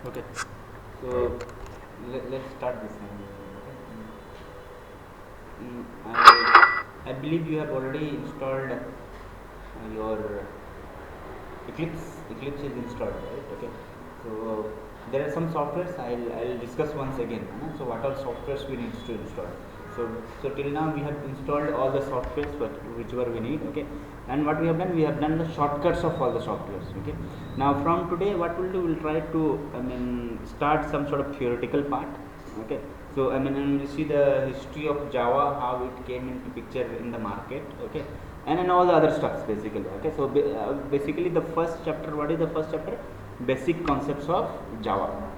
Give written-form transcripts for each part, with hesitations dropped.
Okay, so let's start this thing. I believe you have already installed your Eclipse. Eclipse is installed, right? Okay, so there are some softwares I'll discuss once again. So what all softwares we need to install? So till now we have installed all the softwares whichever we need. Okay, and what we have done, we have done the shortcuts of all the softwares. Okay, now from today what we'll do, we'll try to start some sort of theoretical part. Okay, so we'll see the history of Java, how it came into picture in the market. Okay, and then all the other stuffs basically. Okay, so basically the first chapter, what is the first chapter? Basic concepts of Java.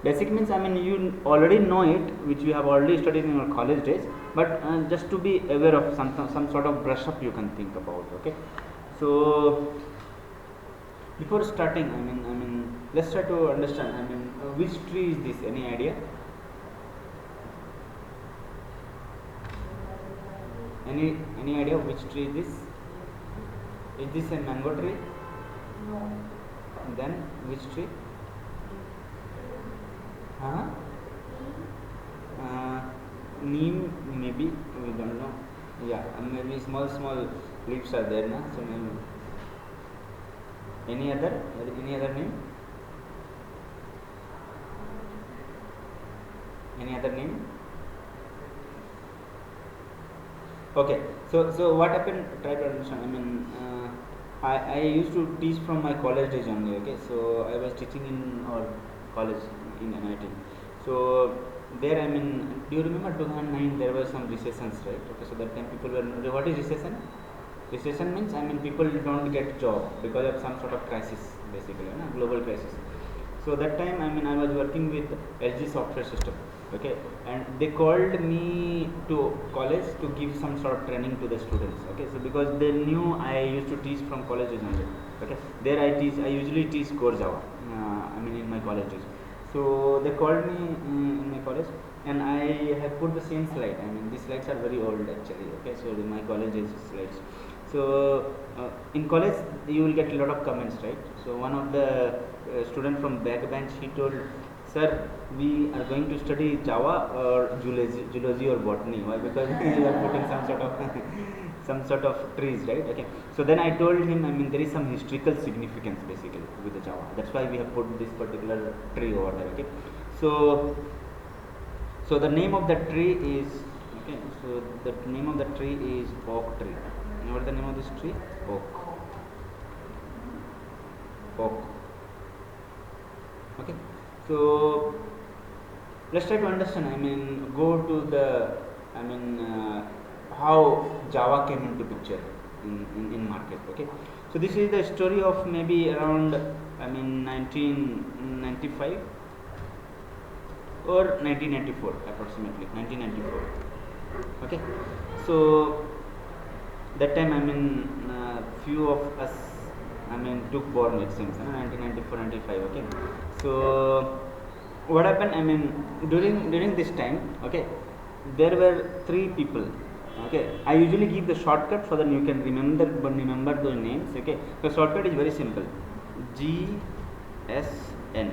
Basic means you already know it, which you have already studied in your college days, but just to be aware of some sort of brush up you can think about. Okay, so before starting, let's try to understand. Which tree is this? Any idea? Any idea which tree is this? Is this a mango tree? No. Then which tree? Huh? Neem, maybe, we don't know. Yeah, maybe small leaves are there, na? So maybe. Any other name? Any other name? Okay, so what happened? Try to understand. I used to teach from my college days only. Okay, so I was teaching in our college in NIT. So there, do you remember 2009? There were some recessions, right? Okay, so that time people were. What is recession? Recession means people don't get job because of some sort of crisis, basically, global crisis. So that time, I was working with LG Software System. Okay, and they called me to college to give some sort of training to the students. Okay, so because they knew I used to teach from colleges only. Okay, there I usually teach core Java. In my colleges. So they called me in my college, and I have put the same slide. These slides are very old actually. Okay, so my college is slides. So in college you will get a lot of comments, right? So one of the student from back bench, he told, "Sir, we are going to study Java or zoology or botany." Why? Because we are putting some sort of trees, right? Okay. So then I told him, there is some historical significance basically with the Java. That's why we have put this particular tree over there. Okay. So the name of the tree is, okay. So the name of the tree is oak tree. What is the name of this tree? Oak. Oak. Okay. So let's try to understand. Go to the, how Java came into picture in market. Okay. So this is the story of maybe around 1995 or 1994, approximately 1994. Okay. So that time few of us took born, it seems, 1994, 95. Okay. So what happened, during this time, okay, there were 3 people. Okay, I usually give the shortcut so that you can remember those names. Okay, the shortcut is very simple: GSN.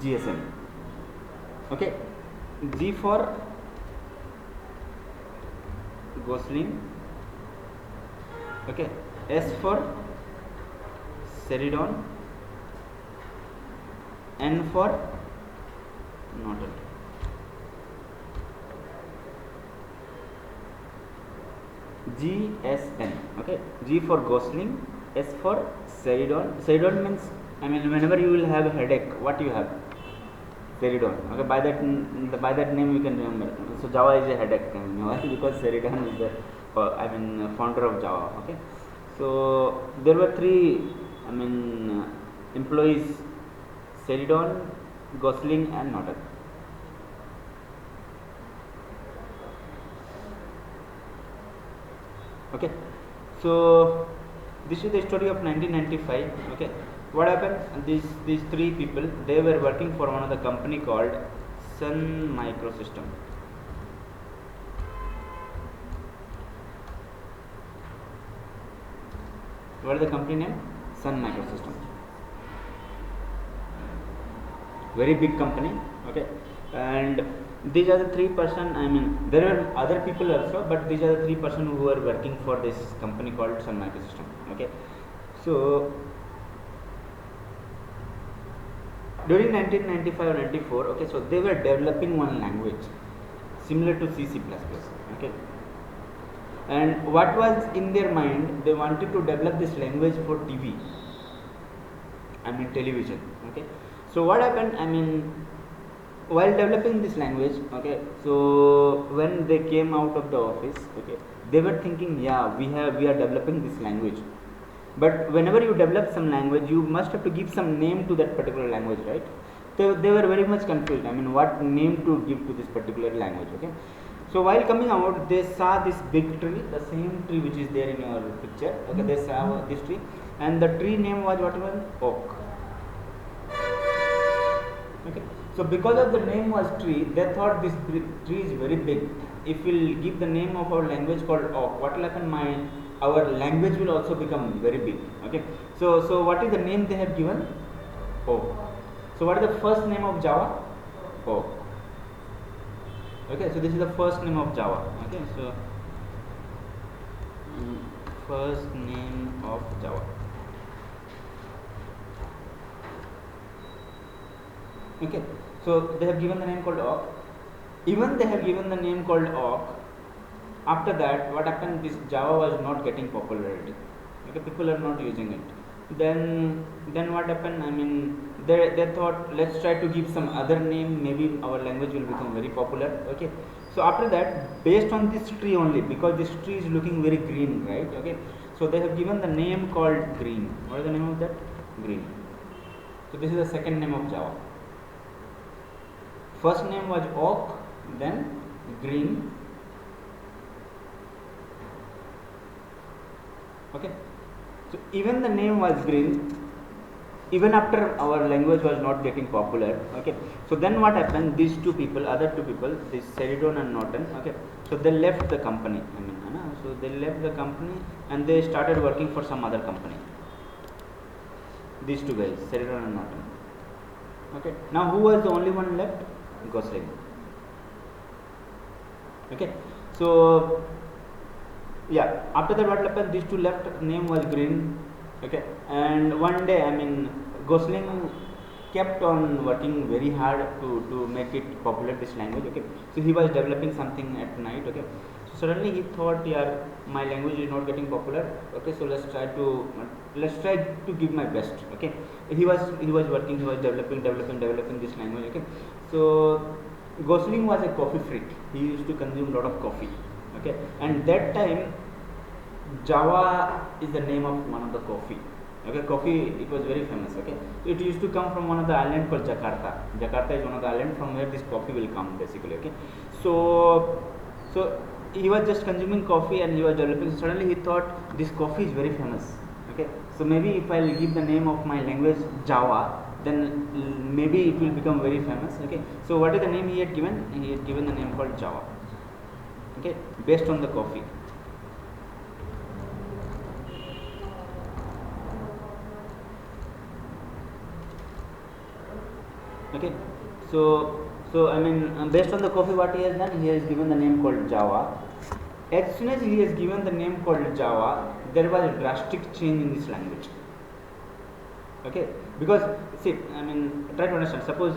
GSM. Okay, G for Gosling. Okay, S for Ceridon, N for Norton. GSN. Okay, G for Gosling, S for Ceridon. Ceridon means, whenever you will have a headache, what you have? Ceridon. Okay, by that name you can remember. So Java is a headache. Why? Because Ceridon is the founder of Java. Okay, so there were 3 employees: Ceridon, Gosling, and Norton. Okay, so this is the story of 1995. Okay, what happened? These 3 people, they were working for one of the company called Sun Microsystem. What is the company name? Sun Microsystem. very big company. Okay, and these are the 3 person. I mean, there are other people also, but these are the 3 person who are working for this company called Sun Microsystem. Okay, so during 1995 or 94, okay, so they were developing one language similar to C++. Okay, and what was in their mind, they wanted to develop this language for TV, I mean television. Okay, so what happened, I mean, while developing this language, okay, so when they came out of the office, okay, they were thinking, yeah, we are developing this language, but whenever you develop some language, you must have to give some name to that particular language, right? They were very much confused, I mean, what name to give to this particular language. Okay, so while coming out, they saw this big tree, the same tree which is there in your picture. Okay, they saw this tree, and the tree name was what was oak. Okay, so because of the name was tree, they thought this tree is very big. If we'll give the name of our language called oak, what will happen? Our language will also become very big. Okay, so what is the name they have given? Oak. So what is the first name of Java? Oak. Okay, so this is the first name of Java. Okay, so first name of Java. Okay, so they have given the name called awk. Even they have given the name called awk, after that what happened, this Java was not getting popularity. Okay, people are not using it. Then what happened, I mean, they thought, let's try to give some other name, maybe our language will become very popular. Okay, so after that, based on this tree only, because this tree is looking very green, right? Okay, so they have given the name called green. What is the name of that? Green. So this is the second name of Java. First name was oak, then green. Okay, so even the name was green, even after our language was not getting popular. Okay, so then what happened, these two people, other two people, this Sheridan and Norton, okay, so they left the company. I mean, so they left the company and they started working for some other company. These two guys, Sheridan and Norton. Okay, now who was the only one left? Gosling. Okay, so yeah, after that what happened, these two left, name was green. Okay, and one day, I mean, Gosling kept on working very hard to make it popular, this language. Okay, so he was developing something at night. Okay, so suddenly he thought, yeah, my language is not getting popular. Okay, so let's try to give my best. Okay, he was working, he was developing this language. Okay, so Gosling was a coffee freak, he used to consume a lot of coffee. Okay, and that time Java is the name of one of the coffee. Okay, coffee, it was very famous. Okay, so it used to come from one of the island called Jakarta. Jakarta is one of the island from where this coffee will come basically. Okay, so he was just consuming coffee and he was developing. Suddenly he thought, this coffee is very famous. Okay, so maybe if I will give the name of my language Java, then maybe it will become very famous. Okay, so what is the name he had given? He had given the name called Java. Okay, based on the coffee. Okay, so I mean, based on the coffee, what he has done, he has given the name called Java. As soon as he has given the name called Java, there was a drastic change in this language. Okay, because see, I mean, try to understand. Suppose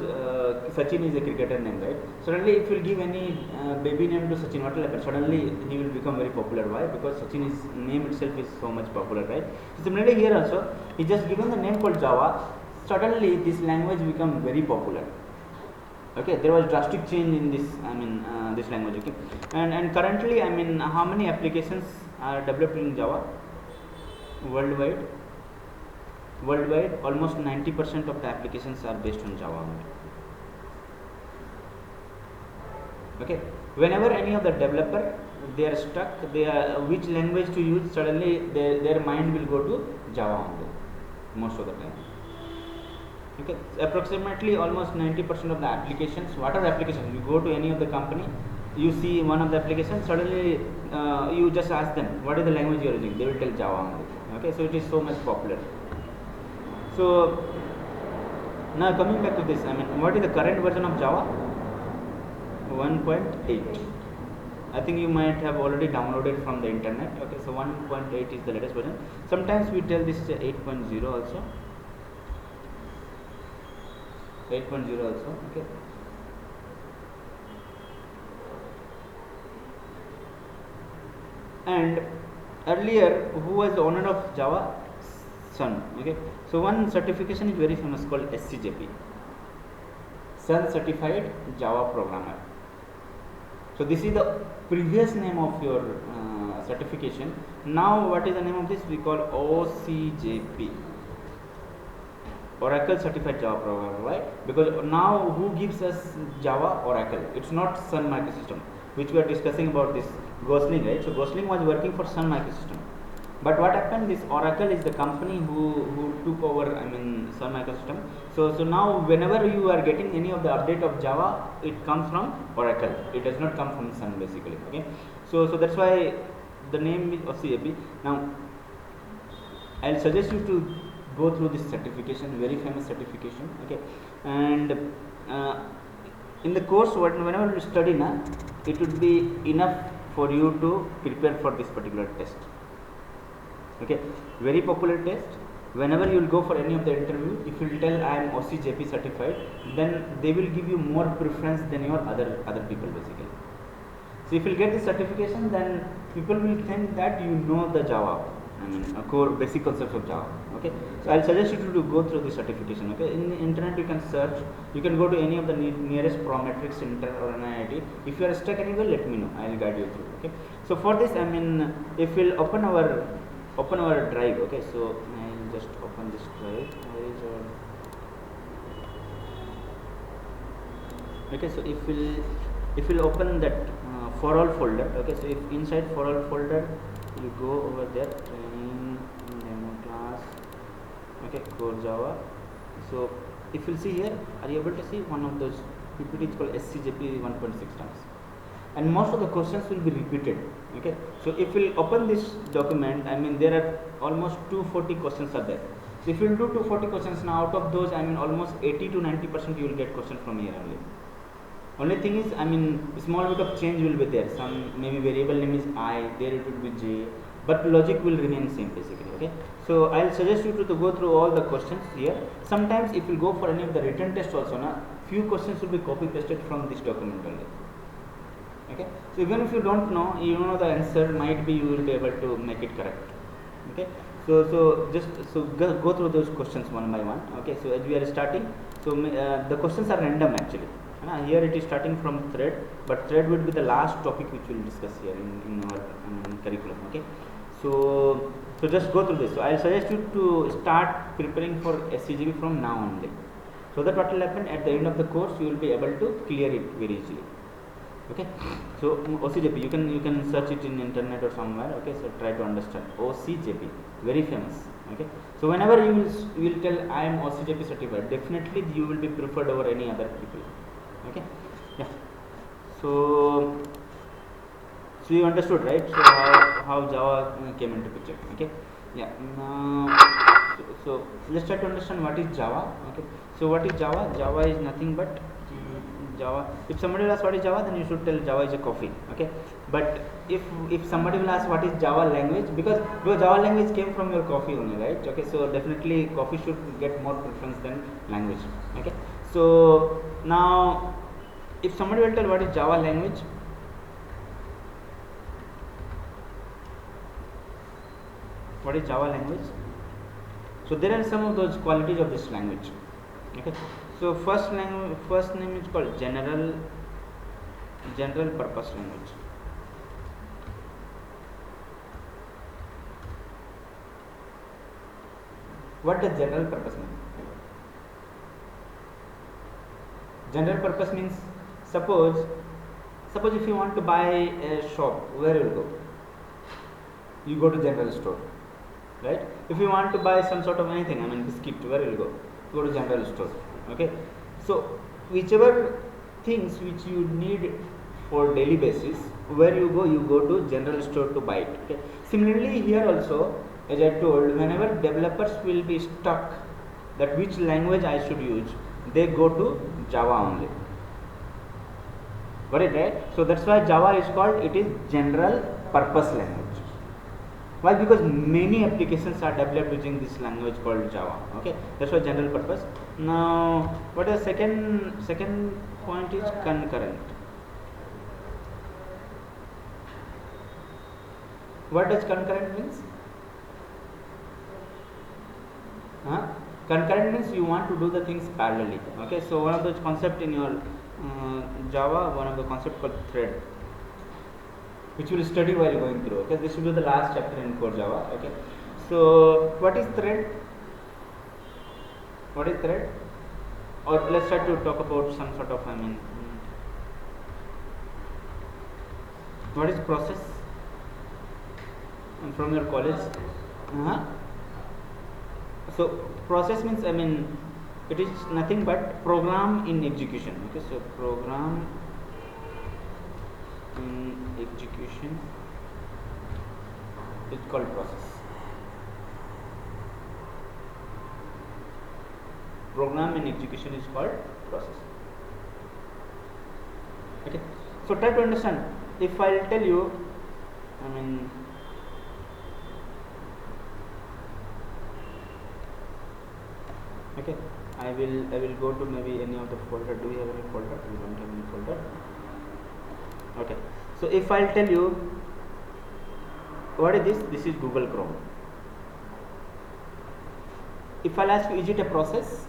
Sachin is a cricketer name, right? Suddenly, if you give any baby name to Sachin, what will happen? Suddenly, he will become very popular. Why? Because Sachin's name itself is so much popular, right? So similarly, here also, he just given the name called Java. Suddenly, this language become very popular. Okay, there was drastic change in this. I mean, this language. Okay, and currently, I mean, how many applications are developed in Java worldwide? Worldwide, almost 90% of the applications are based on Java only. Okay, whenever any of the developer, they are stuck, they are which language to use, suddenly their mind will go to Java only, most of the time. Okay, so approximately almost 90% of the applications, whatever applications, you go to any of the company, you see one of the applications, suddenly you just ask them, what is the language you are using? They will tell Java only. Okay, so it is so much popular. So Now coming back to this, I mean, what is the current version of Java? 1.8. I think you might have already downloaded from the internet. Okay, so 1.8 is the latest version. Sometimes we tell this is 8.0 also. 8.0 also. Okay. And earlier, who was the owner of Java? Sun. Okay. So one certification is very famous called SCJP. Sun Certified Java Programmer. So this is the previous name of your certification. Now what is the name of this? We call OCJP, Oracle Certified Java Programmer. Why? Because now who gives us Java? Oracle. It's not Sun Microsystem, which we are discussing about this Gosling, right? So Gosling was working for Sun Microsystem. But what happened? This Oracle is the company who took over. I mean, Sun Microsystem. So now whenever you are getting any of the update of Java, it comes from Oracle. It does not come from Sun basically. Okay. So that's why the name is OCJP. Now I'll suggest you to go through this certification, very famous certification. Okay. And in the course, whenever you study, it would be enough for you to prepare for this particular test. Okay, very popular test. Whenever you will go for any of the interview, if you will tell I am OCJP certified, then they will give you more preference than your other people basically. So if you will get this certification, then people will think that you know the Java, I mean a core basic concepts of Java. Okay, so I'll suggest you to go through this certification. Okay, in the internet you can search, you can go to any of the nearest Prometric center or an IIT. If you are stuck anywhere, let me know. I'll guide you through. Okay, so for this, I mean, if we'll open our drive. Okay, so I'll just open this drive. Where is our... Okay, so if we'll open that for all folder. Okay, so if inside for all folder you go over there, training demo class. Okay, core Java. So if you'll see here, are you able to see one of those PPT? It's called SCJP 1.6 times. And most of the questions will be repeated. Okay, so if we open this document, I mean there are almost 240 questions are there. So if you do 240 questions, now out of those, I mean almost 80 to 90% you will get question from here only. Only thing is, I mean small bit of change will be there. Some maybe variable name is I, there it will be J, but logic will remain same basically. Okay, so I'll suggest you to go through all the questions here. Sometimes if you go for any of the written test also, few questions will be copy pasted from this document only. Okay, so even if you don't know, you know the answer, might be you will be able to make it correct. Okay, so just go through those questions one by one. Okay, so as we are starting, so the questions are random actually. Here it is starting from thread, but thread would be the last topic which we will discuss here in our curriculum. Okay, so just go through this. So I will suggest you to start preparing for SCJP from now only, so that what will happen at the end of the course, you will be able to clear it very easily. Okay, so OCJP, you can search it in internet or somewhere. Okay, so try to understand OCJP, very famous. Okay, so whenever you will tell I am OCJP certified, definitely you will be preferred over any other people. Okay, yeah. So you understood, right? So how Java came into picture. Okay, yeah. So let's try to understand what is Java. Okay, so what is Java? Java is nothing but Java. If somebody will ask what is Java, then you should tell Java is a coffee. Okay, but if somebody will ask what is Java language, because Java language came from your coffee only, right? Okay, so definitely coffee should get more preference than language. Okay, so now if somebody will tell what is Java language, what is Java language? So there are some of those qualities of this language. Okay, so first name is called general purpose language. What does general purpose mean? General purpose means, suppose if you want to buy a shop, where you will go? You go to general store, right? If you want to buy some sort of anything, I mean biscuit, where will you go? Go to general store. Okay, so whichever things which you need for daily basis, where you go to general store to buy it. Okay, similarly here also, as I told, whenever developers will be stuck, that which language I should use, they go to Java only. Got it, right? So that's why Java is called, it is general purpose language. Why? Because many applications are developed using this language called Java. Okay, that's why general purpose. Now, what is second point is concurrent. What does concurrent means? Concurrent means you want to do the things parallelly. Okay, so one of the concept in your Java, one of the concept called thread, which you will study while going through. Okay, this will be the last chapter in core Java. Okay, so what is thread? What is thread? Or let's try to talk about some sort of, what is process? From your college. So process means, it is nothing but program in execution. Okay, so program in execution is called process. Program in execution is called process. Okay, so try to understand. If I'll tell you, okay, I will go to maybe any of the folder. Do we have any folder? We don't have any folder. Okay, so if I'll tell you, what is this? This is Google Chrome. If I'll ask you, is it a process?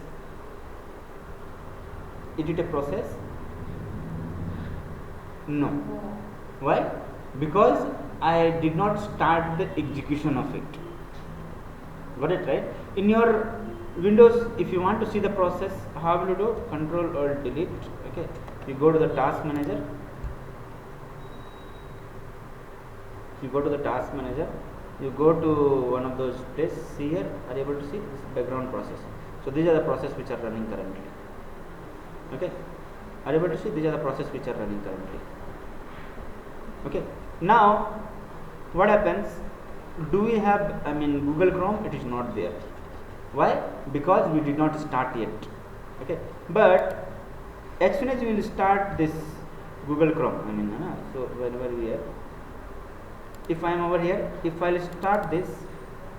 Is it a process? No. Why? Because I did not start the execution of it. Got it, right? In your Windows, if you want to see the process, how will you do? Control or delete. Okay, you go to the task manager. You go to the task manager. You go to one of those places. See here, are you able to see this background process? So these are the processes which are running currently. Okay, are you able to see? These are the processes which are running currently. Okay, now what happens? Do we have, Google Chrome? It is not there. Why? Because we did not start yet. Okay, but as soon as we will start this Google Chrome, so whenever we are, if I am over here, if I will start this,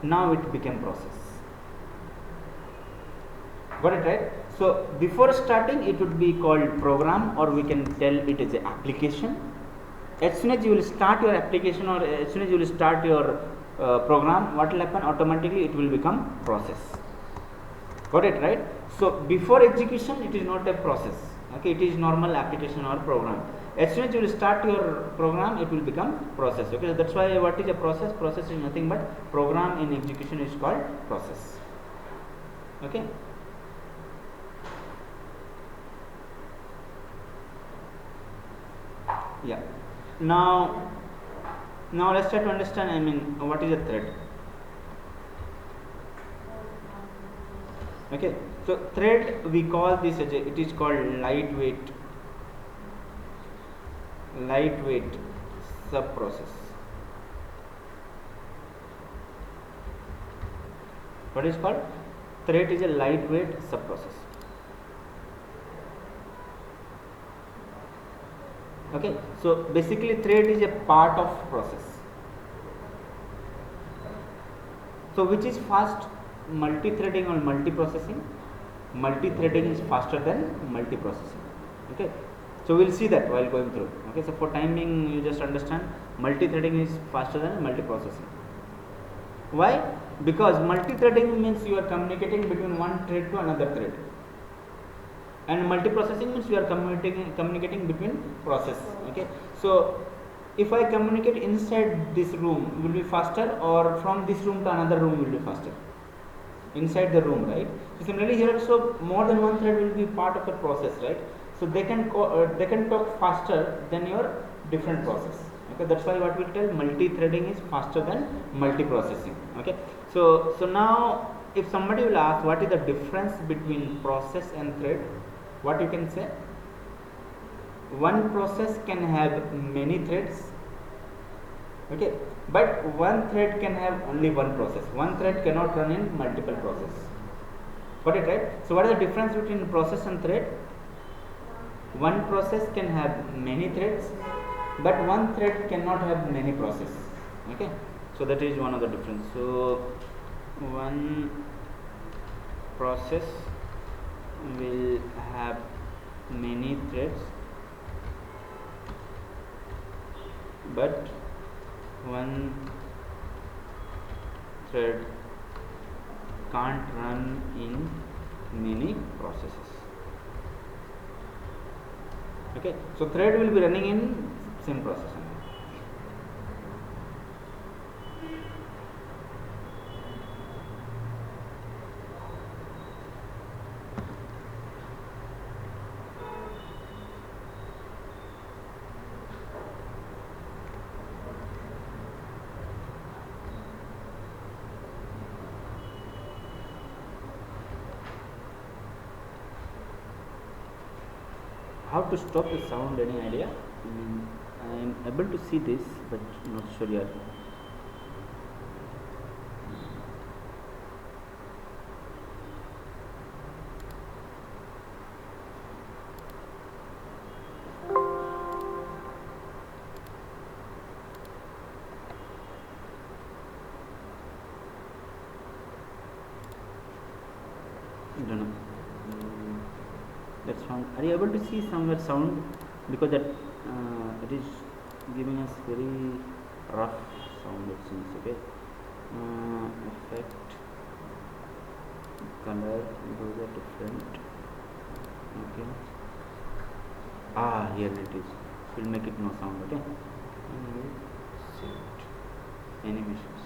now it became process. Got it, right? So before starting, it would be called program, or we can tell it is an application. As soon as you will start your application, or as soon as you will start your program, what will happen? Automatically it will become process. Got it, right? So before execution, it is not a process. Okay, it is normal application or program. As soon as you will start your program, it will become process. Okay, so that's why what is a process? Process is nothing but program in execution is called process. Okay. Yeah. Now let's try to understand. What is a thread? Okay, so thread, we call this as it is called lightweight sub process. What is called? Thread is a lightweight sub process. Okay, so basically thread is a part of process. So which is fast? Multi-threading or multi-processing? Multi-threading is faster than multi-processing. Okay, so we'll see that while going through. Okay, so for timing, you just understand multi-threading is faster than multi-processing. Why? Because multi-threading means you are communicating between one thread to another thread, and multi-processing means you are communicating between process. Okay, so if I communicate inside this room, will be faster, or from this room to another room will be faster? Inside the room, right? So similarly here also, more than one thread will be part of the process, right? So they can talk faster than your different process. Okay, that's why what we tell multi-threading is faster than multi-processing. Okay, so now if somebody will ask what is the difference between process and thread, what you can say? One process can have many threads. Okay, but one thread can have only one process. One thread cannot run in multiple processes. Got it, right? So what is the difference between process and thread? One process can have many threads, but one thread cannot have many processes. Okay, so that is one of the difference. So one process will have many threads, but one thread can't run in many processes. Okay, so thread will be running in same process. How to stop the sound? Any idea? I am able to see this, but not sure yet. I don't know. That's sound. Are you able to see somewhere sound? Because that it is giving us very rough sound, it seems. Okay. Effect, color, those are different. Okay. Here it is. We'll make it no sound. Okay. Set animations.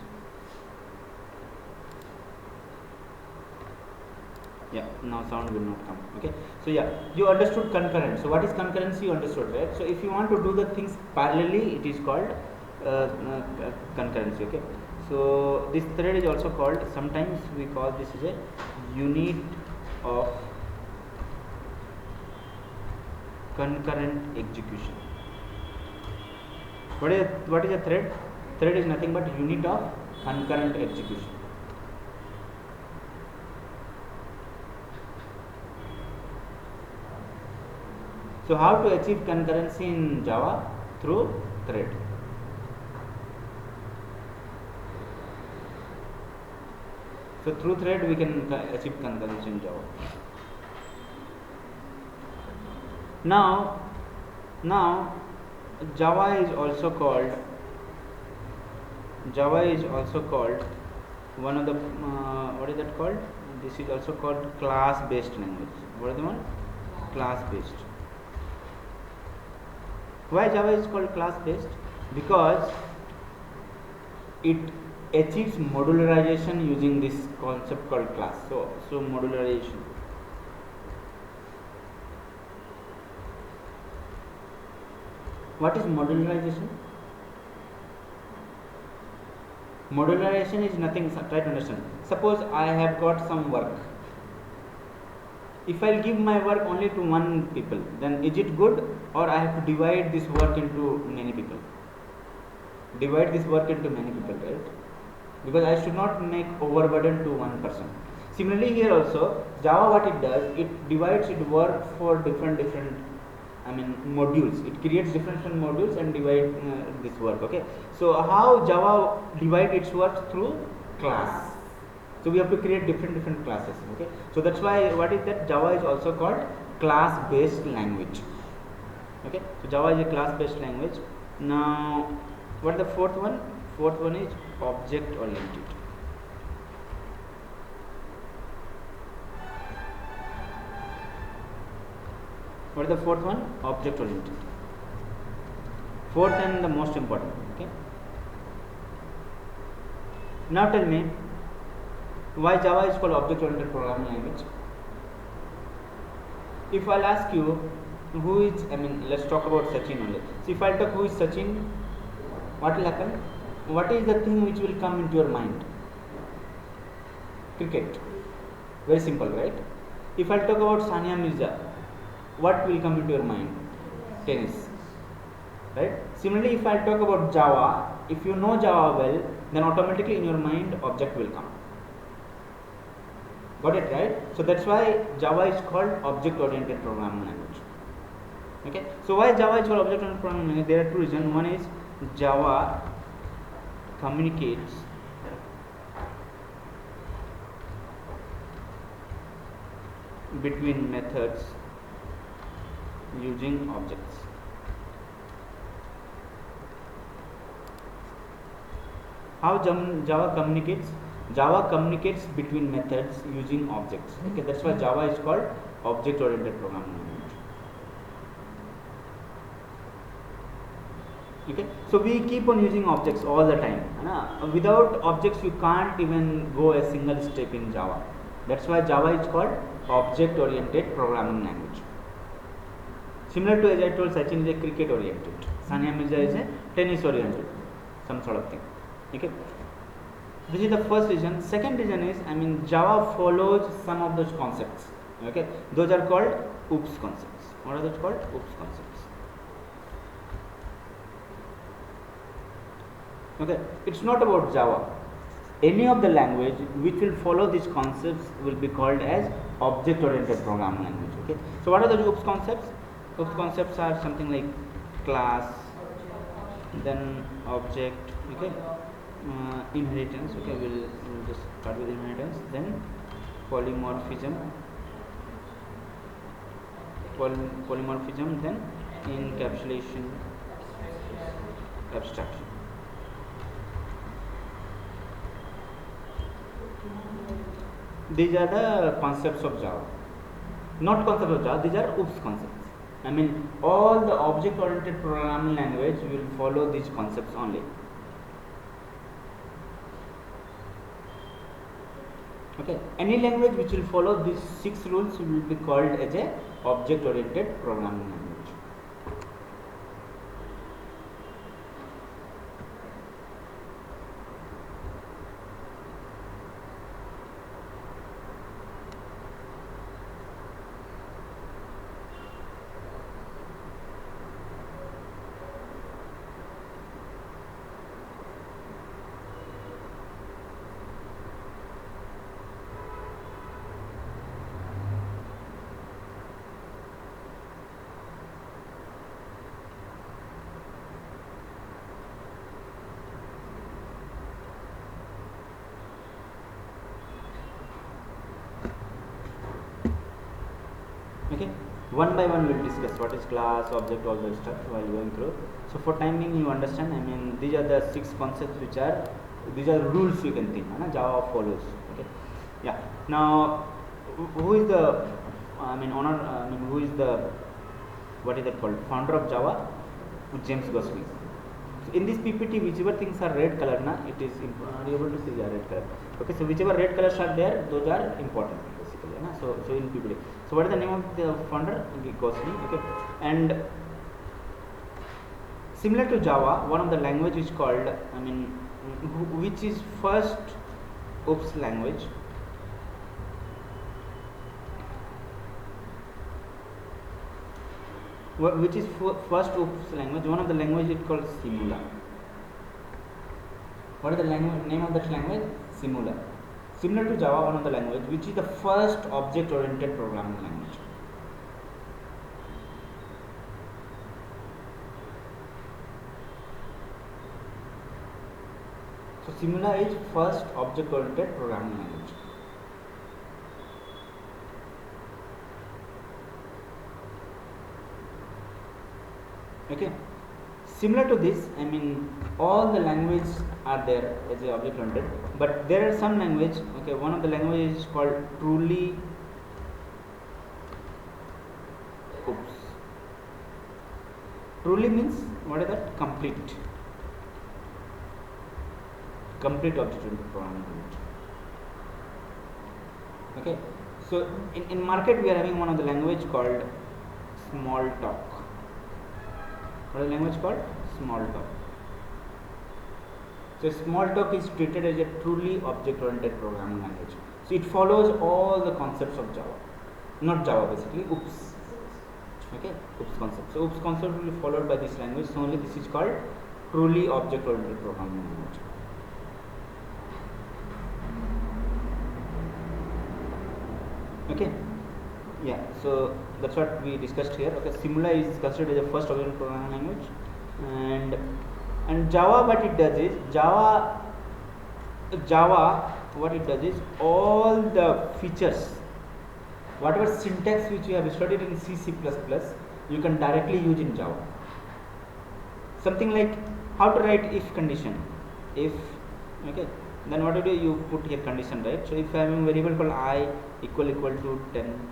Yeah, now sound will not come. Okay, so yeah, you understood concurrent. So what is concurrency? You understood, right? So if you want to do the things parallelly, it is called concurrency. Okay, so this thread is also called, sometimes we call this as a unit of concurrent execution. What is a thread? Thread is nothing but unit of concurrent execution. So how to achieve concurrency in Java? Through thread. So through thread we can achieve concurrency in Java. Now Java is also called one of the what is that called? This is also called class based language. What is the one? Class based. Why Java is called class based? Because it achieves modularization using this concept called class. So modularization. What is modularization? Modularization is nothing, try to understand. Suppose I have got some work. If I give my work only to one people, then is it good, or I have to divide this work into many people? Divide this work into many people, right? Because I should not make overburden to one person. Similarly here also, Java what it does, it divides its work for different modules. It creates different modules and divide this work. Okay. So how Java divide its work? Through class. So we have to create different classes. Okay. So that's why what is that? Java is also called class based language. Okay. So Java is a class based language. Now what is the fourth one? Fourth one is object oriented. What is the fourth one? Object oriented. Fourth and the most important. Okay. Now tell me, why Java is called object oriented programming language? If I'll ask you who is, let's talk about Sachin only. So if I'll talk who is Sachin, what will happen? What is the thing which will come into your mind? Cricket. Very simple, right? If I'll talk about Sania Mirza, what will come into your mind? Tennis. Right? Similarly, if I talk about Java, if you know Java well, then automatically in your mind object will come. Got it, right? So that's why Java is called object-oriented programming language. Okay. So why Java is called object-oriented programming language? There are two reasons. One is Java communicates between methods using objects. How Java communicates? Java communicates between methods using objects. Okay, that's why Java is called object-oriented programming language. Okay, so we keep on using objects all the time. Without objects, you can't even go a single step in Java. That's why Java is called object-oriented programming language. Similar to, as I told, Sachin is a cricket-oriented, Sania Mirza is a tennis-oriented, some sort of thing. Okay, this is the first reason. Second reason is, Java follows some of those concepts. Okay, those are called OOPS concepts. What are those called? OOPS concepts. Okay, it's not about Java. Any of the language which will follow these concepts will be called as object-oriented programming language. Okay, so what are the OOPS concepts? OOPS concepts are something like class, then object, okay, inheritance. Okay, we'll just start with inheritance, then polymorphism, then encapsulation, abstraction. These are the concepts of Java. Not concepts of Java, these are OOPS concepts. All the object-oriented programming language will follow these concepts only. Okay, any language which will follow these 6 rules will be called as a object-oriented programming language. Okay, one by one we'll discuss what is class, object, all that stuff while going through. So for time being, you understand, these are the 6 concepts which are, these are rules you can think, Java follows. Okay, yeah. Now, who is the, who is the, what is that called, founder of Java? James Gosling. So in this PPT, whichever things are red color, it is, are you able to see the red color? Okay, so whichever red colors are there, those are important. So in PPT. So what is the name of the founder? Gosling. Okay, and similar to Java, one of the language is called, which is first OOPS language. Which is first OOPS language? One of the language is called Simula. What is the name of that language? Simula. Similar to Java, one of the language which is the first object-oriented programming language. So Simula is first object-oriented programming language. Okay. Similar to this, all the languages are there as a object oriented, but there are some language. Okay, one of the languages is called truly OOPS. Truly means what is that? Complete object oriented programming language. Okay, so in market we are having one of the language called Smalltalk. What is the language called? Smalltalk. So Smalltalk is treated as a truly object-oriented programming language. So it follows all the concepts of Java, not Java basically, OOPS. Okay, OOPS concept. So OOPS concept will be followed by this language. So only this is called truly object-oriented programming language. Okay. Yeah, so that's what we discussed here. Okay, Simula is considered as the first object programming language, and Java, what it does is Java what it does is all the features, whatever syntax which you have studied in C, C++, you can directly use in Java. Something like how to write if condition. If, okay, then what do you put here condition, right? So if I have a variable called I equal to 10,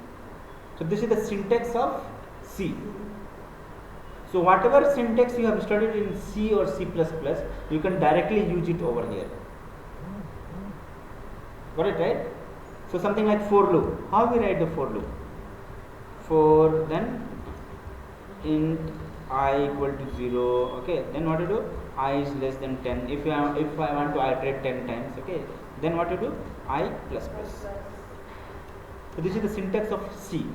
so this is the syntax of C. So whatever syntax you have studied in C or C++, you can directly use it over here. Got it, right? So something like for loop. How we write the for loop? For then int I equal to 0. Okay. Then what to do? I is less than 10. If I want to iterate 10 times, okay. Then what to do? I plus plus. So this is the syntax of C.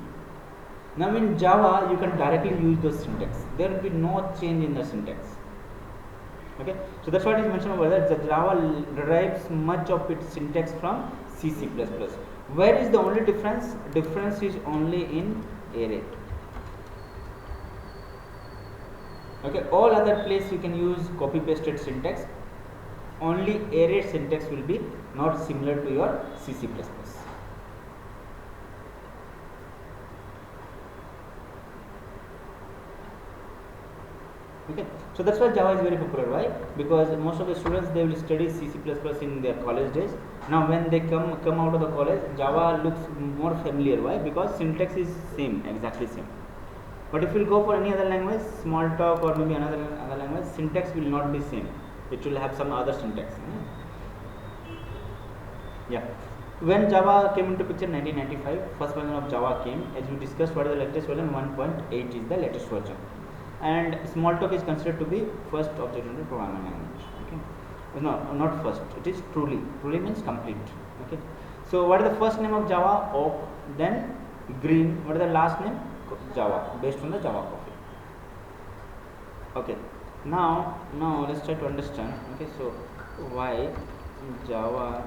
Now in Java you can directly use those syntax. There will be no change in the syntax. Okay, so that's what is mentioned over there. The Java derives much of its syntax from C, C++. Where is the only difference? Difference is only in array. Okay, all other place you can use copy pasted syntax. Only array syntax will be not similar to your C, C++. Okay, so that's why Java is very popular. Why? Because most of the students, they will study C, C++ in their college days. Now when they come out of the college, Java looks more familiar. Why? Because syntax is same, exactly same. But if you go for any other language, Smalltalk or maybe another language, syntax will not be same. It will have some other syntax. Yeah. When Java came into picture, 1995, first version of Java came. As we discussed, what is the latest version? 1.8 is the latest version. And Smalltalk is considered to be first object-oriented programming language. Okay, no, not first. It is truly. Truly means complete. Okay. So what is the first name of Java? Oak. Then Green. What is the last name? Java, based on the Java coffee. Okay. Now let's try to understand. Okay. So why Java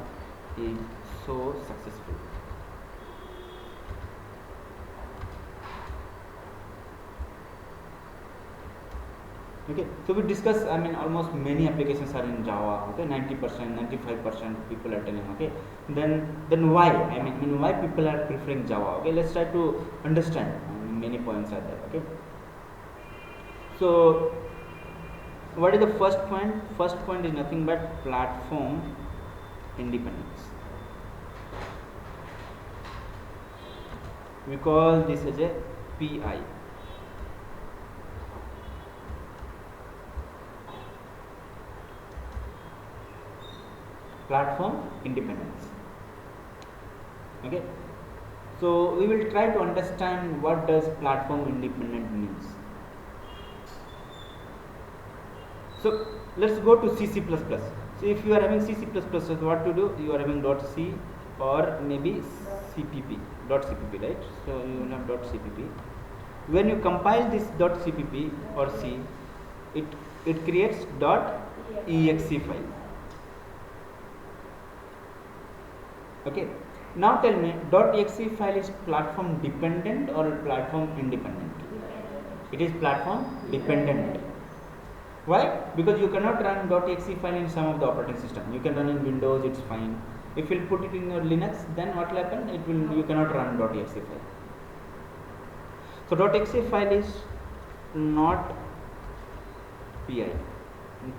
is so successful? Okay, so we discuss, I mean, almost many applications are in Java. Okay, 90%, 95% people are telling. Okay, then why? I mean, why people are preferring Java? Okay, let's try to understand. Many points are there. Okay, so what is the first point? First point is nothing but platform independence. We call this as a PI. Platform independence. Okay, so we will try to understand what does platform independent means. So let's go to C, C++. So if you are having C, C++, what to do? You are having .c or maybe CPP, .cpp, right? So you will have .cpp. When you compile this .cpp or C, it creates .exe file. Okay, now tell me, .exe file is platform dependent or platform independent? It is platform dependent. Why? Because you cannot run .exe file in some of the operating system. You can run in Windows, it's fine. If you put it in your Linux, then what will happen? You cannot run .exe file. So .exe file is not PI.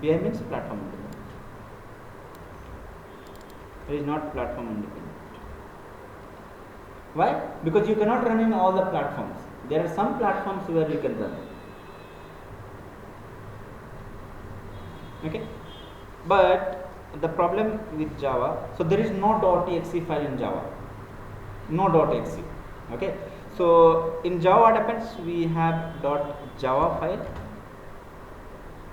PI means platform independent. It is not platform independent. Why? Because you cannot run in all the platforms. There are some platforms where you can run. Okay, but the problem with Java, so there is no .exe file in Java. No .exe. Okay, so in Java what happens? We have .java file.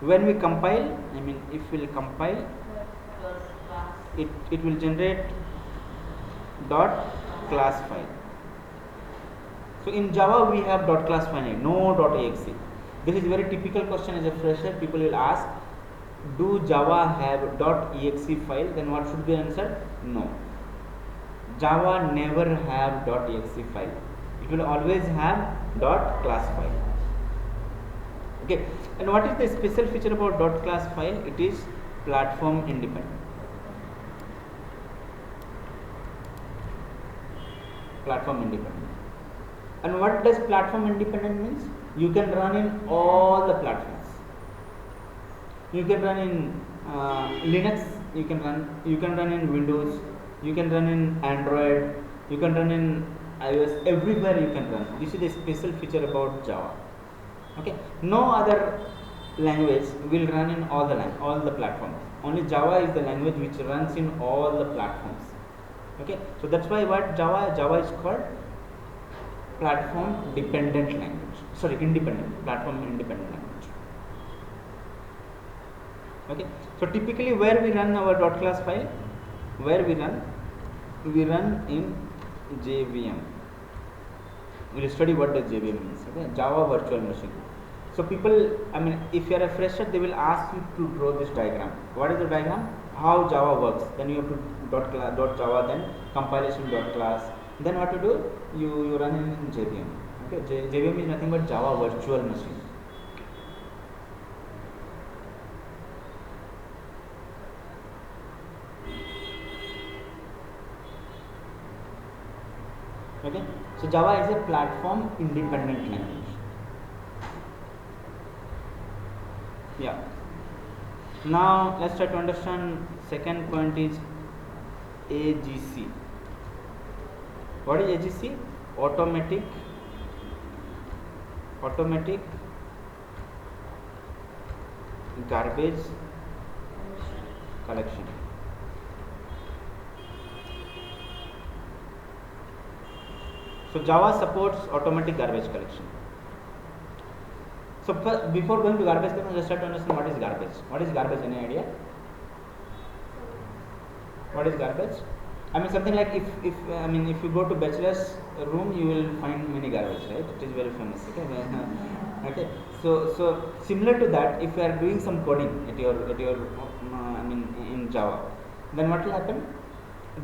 When we compile, I mean, if we will compile, it will generate .class file. So in Java we have .class file, no .exe. This is very typical question as a fresher. People will ask, do Java have .exe file? Then what should be the answer? No. Java never have .exe file. It will always have .class file. Okay, and what is the special feature about .class file? It is platform independent. Platform independent. And what does platform independent means? You can run in all the platforms. You can run in Linux. You can run in Windows. You can run in Android. You can run in iOS. Everywhere you can run. This is a special feature about Java. Okay, no other language will run in all the platforms. Only Java is the language which runs in all the platforms. Okay, so that's why what Java is called platform dependent language. Sorry, independent, platform independent language. Okay, so typically where we run our .class file, where we run in JVM. We'll study what does JVM means. Okay, Java Virtual Machine. So people, I mean, if you are a fresher, they will ask you to draw this diagram. What is the diagram? How Java works. Then you have to .java, then compilation .class. Then what to do? You run in JVM. Okay, JVM is nothing but Java Virtual Machine. Okay, so Java is a platform independent language. Yeah. Now let's try to understand. Second point is AGC. What is AGC? Automatic garbage collection. So Java supports automatic garbage collection. So before going to garbage collection, let's try to understand what is garbage. What is garbage? Any idea? What is garbage? I mean something like if you go to bachelor's room, you will find many garbage, right? It is very famous. Okay. Okay. So similar to that, if you are doing some coding at your in Java, then what will happen?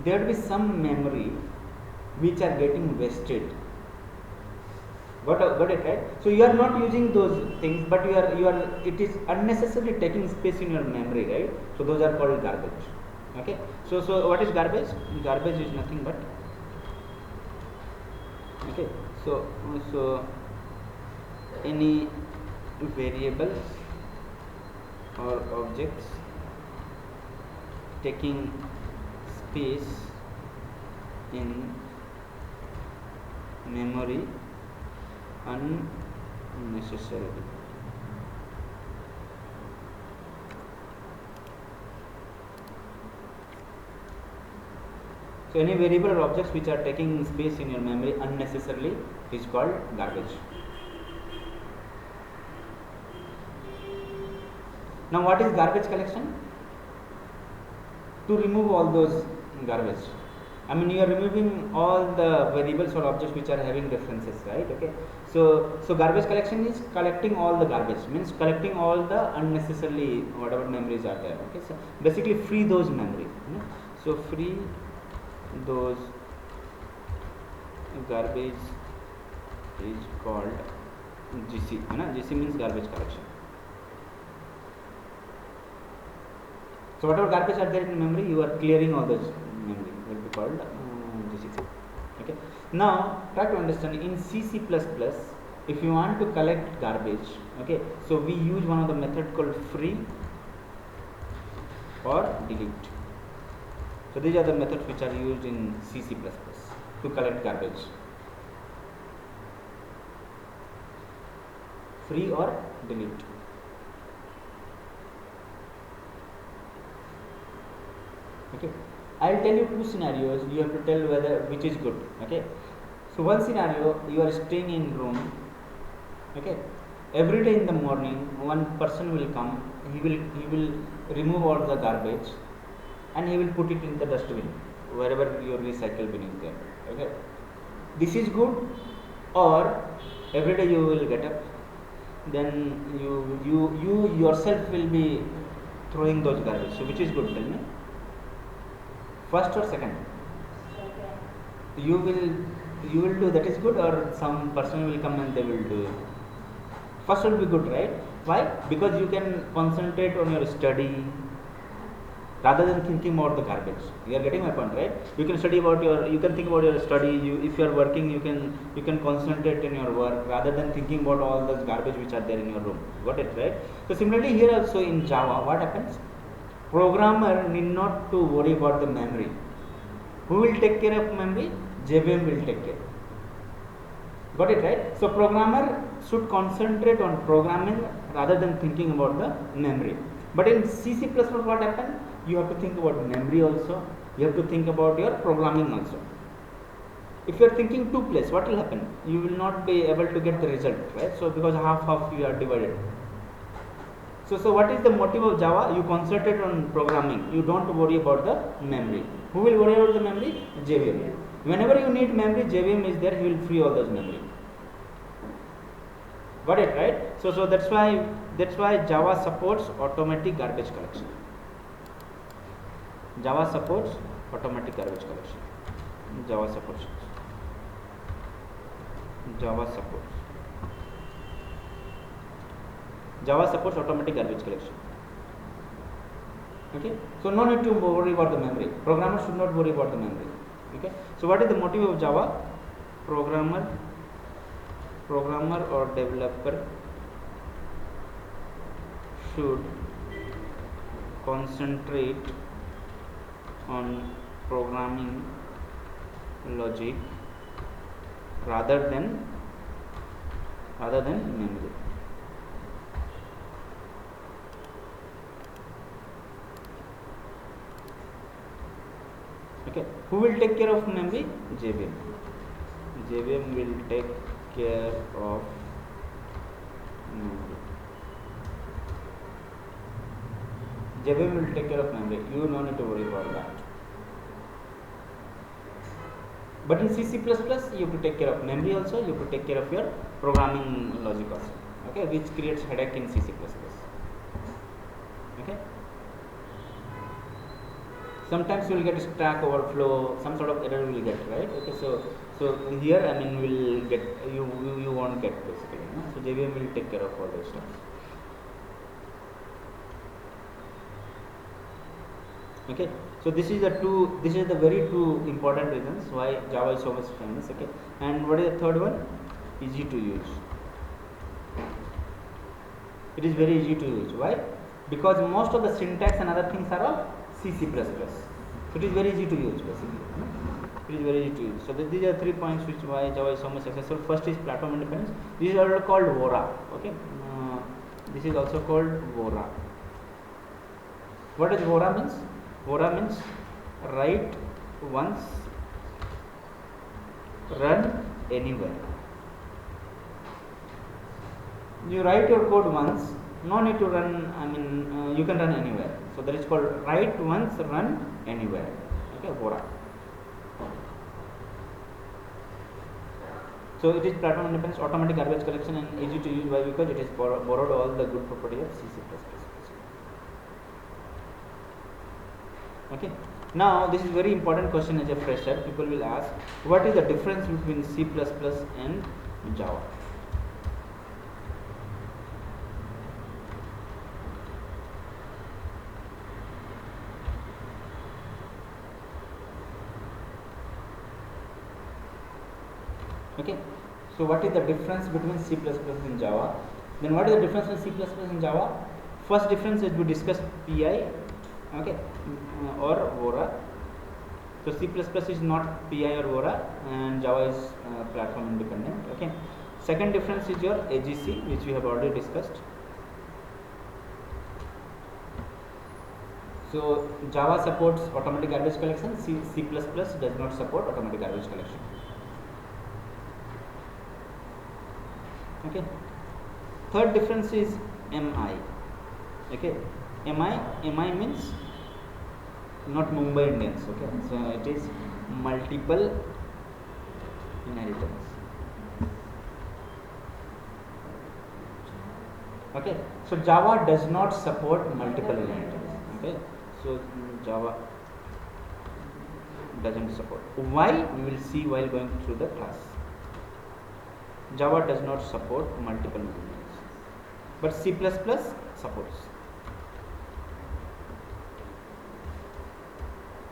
There will be some memory which are getting wasted. Got it, right? So you are not using those things, but you are it is unnecessarily taking space in your memory, right? So those are called garbage. Okay. So what is garbage? Garbage is nothing but okay. So any variables or objects taking space in memory unnecessarily. So any variable or objects which are taking space in your memory unnecessarily is called garbage. Now what is garbage collection? To remove all those garbage. I mean you are removing all the variables or objects which are having references, right? Okay. So garbage collection is collecting all the garbage, means collecting all the unnecessarily whatever memories are there. Okay. So basically free those memories. So free those garbage is called GC. GC means garbage collection. So whatever garbage are there in memory, you are clearing all those memory. Will be called GC. Okay. Now try to understand in C++. If you want to collect garbage, okay, so we use one of the method called free or delete. So these are the methods which are used in C++ to collect garbage. Free or delete. Okay, I'll tell you two scenarios. You have to tell whether which is good. Okay, so one scenario, you are staying in room. Okay, every day in the morning, one person will come. He will remove all the garbage, and he will put it in the dustbin wherever your recycle bin is there. Okay, this is good. Or every day you will get up, then you yourself will be throwing those garbage. So which is good? Tell me. First or second? you will do, that is good, or some person will come and they will do it? First will be good, right? Why? Because you can concentrate on your study rather than thinking about the garbage. You are getting my point, right? You can study about your, you can think about your study. If you are working, you can concentrate in your work rather than thinking about all those garbage which are there in your room. Got it, right? So similarly here also in Java, what happens? Programmer need not to worry about the memory. Who will take care of memory? JVM will take care. Got it, right? So programmer should concentrate on programming rather than thinking about the memory. But in C++, what happens? You have to think about memory also. You have to think about your programming also. If you are thinking two places, what will happen? You will not be able to get the result, right? So because half you are divided. So what is the motive of Java? You concentrate on programming. You don't worry about the memory. Who will worry about the memory? JVM. Whenever you need memory, JVM is there. He will free all those memory. Got it, right? So that's why Java supports automatic garbage collection. Java supports automatic garbage collection. Java supports automatic garbage collection. Okay, so no need to worry about the memory. Programmer should not worry about the memory. Okay, so what is the motive of Java? Programmer or developer should concentrate on programming logic rather than memory. Okay, who will take care of memory? JVM. JVM will take care of memory. JVM will take care of memory. You don't need to worry about that. But in C++, you have to take care of memory also. You have to take care of your programming logic also. Okay, which creates headache in C++. Okay. Sometimes you will get stack overflow, some sort of error will get, right? Okay, so here I mean will get you won't get basically. So JVM will take care of all those stuff. Okay, so this is the very two important reasons why Java is so much famous. Okay, and what is the third one? Easy to use. It is very easy to use. Why? Because most of the syntax and other things are of C++. So it is very easy to use basically. It is very easy to use. So these are 3 points which why Java is so much successful. First is platform independence. This is also called VORA. Okay, this is also called VORA. What does VORA means? VORA means write once, run anywhere. You write your code once, no need to run. I mean, you can run anywhere. So that is called write once, run anywhere. Okay, VORA. So it is platform independence, automatic garbage collection, and easy to use. Why? Because it has borrowed all the good property of C++. Okay. Now this is very important question as a fresher. People will ask, what is the difference between C++ and Java? Okay, so what is the difference between C++ and Java? Then what is the difference between C++ and Java? First difference is we discussed PI, okay, or VORA. So C++ is not PI or VORA, and Java is platform independent. Okay. Second difference is your AGC, which we have already discussed. So Java supports automatic garbage collection. C++ does not support automatic garbage collection. Okay. Third difference is MI. Okay. MI means not Mumbai Indians. Okay. So it is multiple inheritance. Okay. So Java does not support multiple inheritance. Okay. So Java doesn't support. Why? We will see while going through the class. Java does not support multiple movements, but C++ supports.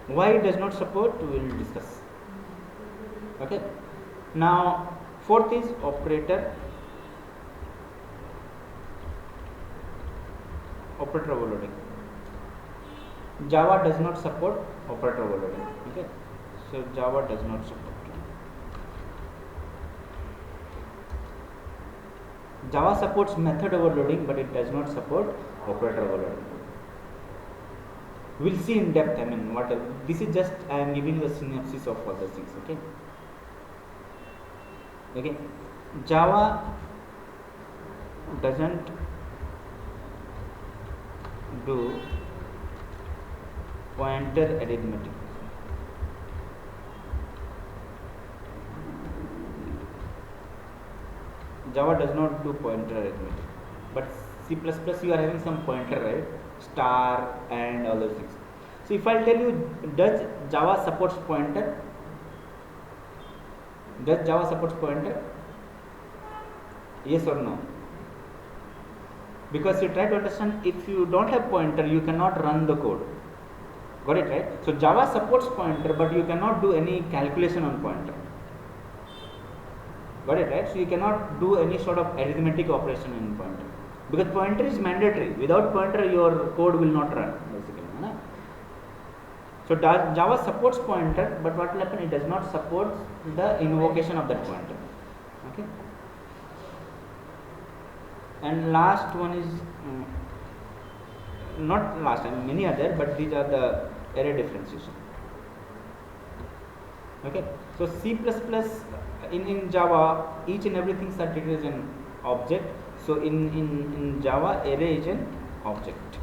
Why it does not support, we will discuss. Okay. Now, fourth is operator overloading. Java does not support operator overloading. Okay. So Java does not support. Java supports method overloading, but it does not support operator overloading. We'll see in depth. I mean, what this is just I am giving the synopsis of all the things. Okay. Okay. Java doesn't do pointer arithmetic. Java does not do pointer arithmetic, but C++ you are having some pointer, right? Star and all those things. So if I tell you, does Java supports pointer? Does Java supports pointer? Yes or no? Because you try to understand, if you don't have pointer, you cannot run the code. Got it, right? So Java supports pointer, but you cannot do any calculation on pointer. Got it, right? So you cannot do any sort of arithmetic operation in pointer, because pointer is mandatory. Without pointer, your code will not run, basically. So Java supports pointer, but what will happen? It does not support the invocation of that pointer. Okay. And last one is not last, I mean many other, but these are the array differentiation. Okay. So C++ in Java, each and everything is treated as an object. So in Java, array is an object.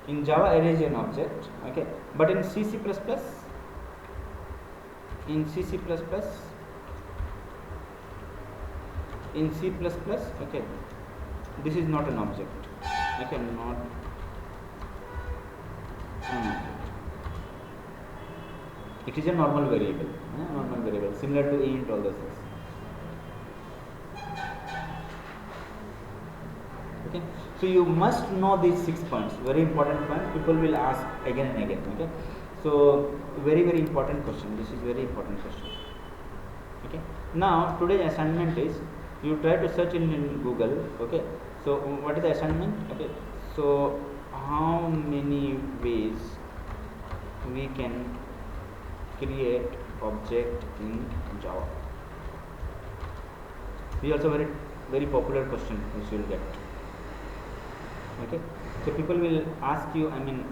In Java, array is an object. Okay. But in C++, okay, this is not an object. Okay, not an object. It is a normal variable, similar to int, all those things. Okay, so you must know these 6 points. Very important point. People will ask again and again. Okay, so very important question. This is very important question. Okay. Now today's assignment is, you try to search in Google. Okay. So what is the assignment? Okay. So how many ways we can create object in Java? This is also very popular question which you will get. Okay. So people will ask you, I mean,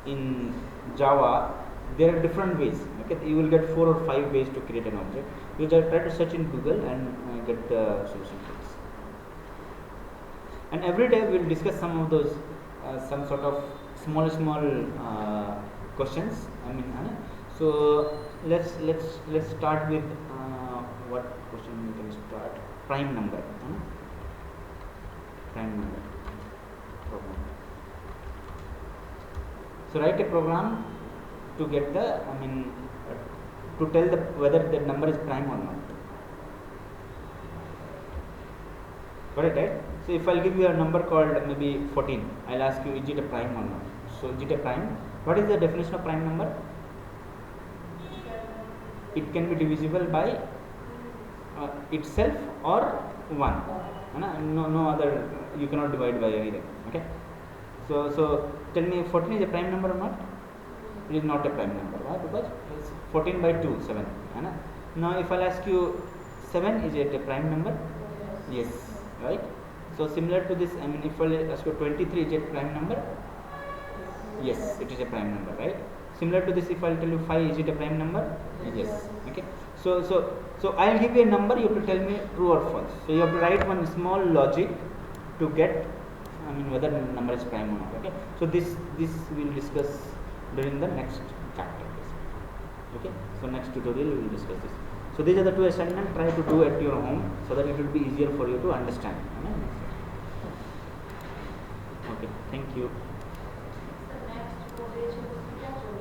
in Java there are different ways. Okay, you will get 4 or 5 ways to create an object. You just try to search in Google and get the solution for this. And every day we will discuss some of those some sort of small questions. I mean, so let's start with what question we can start? Prime number. Prime number program. So write a program to get the, I mean, to tell the whether the number is prime or not. Got it, right? So if I'll give you a number called maybe 14, I'll ask you, is it a prime or not? So is it a prime? What is the definition of prime number? It can be divisible by itself or 1. No other, you cannot divide by anything. Okay. So tell me, 14 is a prime number or not? It is not a prime number. Why? Because 14 by 2, 7. Now if I'll ask you, 7, is it a prime number? Yes, right? So similar to this, I mean, if I'll ask you 23, is it a prime number? Yes, it is a prime number, right? Similar to this, if I'll tell you 5, is it a prime number? Yes. Okay. So I'll give you a number, you have to tell me true or false. So you have to write one small logic to get, I mean, whether the number is prime or not. Okay. So this we will discuss during the next chapter. Okay. So next tutorial we will discuss this. So these are the 2 assignments. Try to do at your home so that it will be easier for you to understand. Okay. Thank you.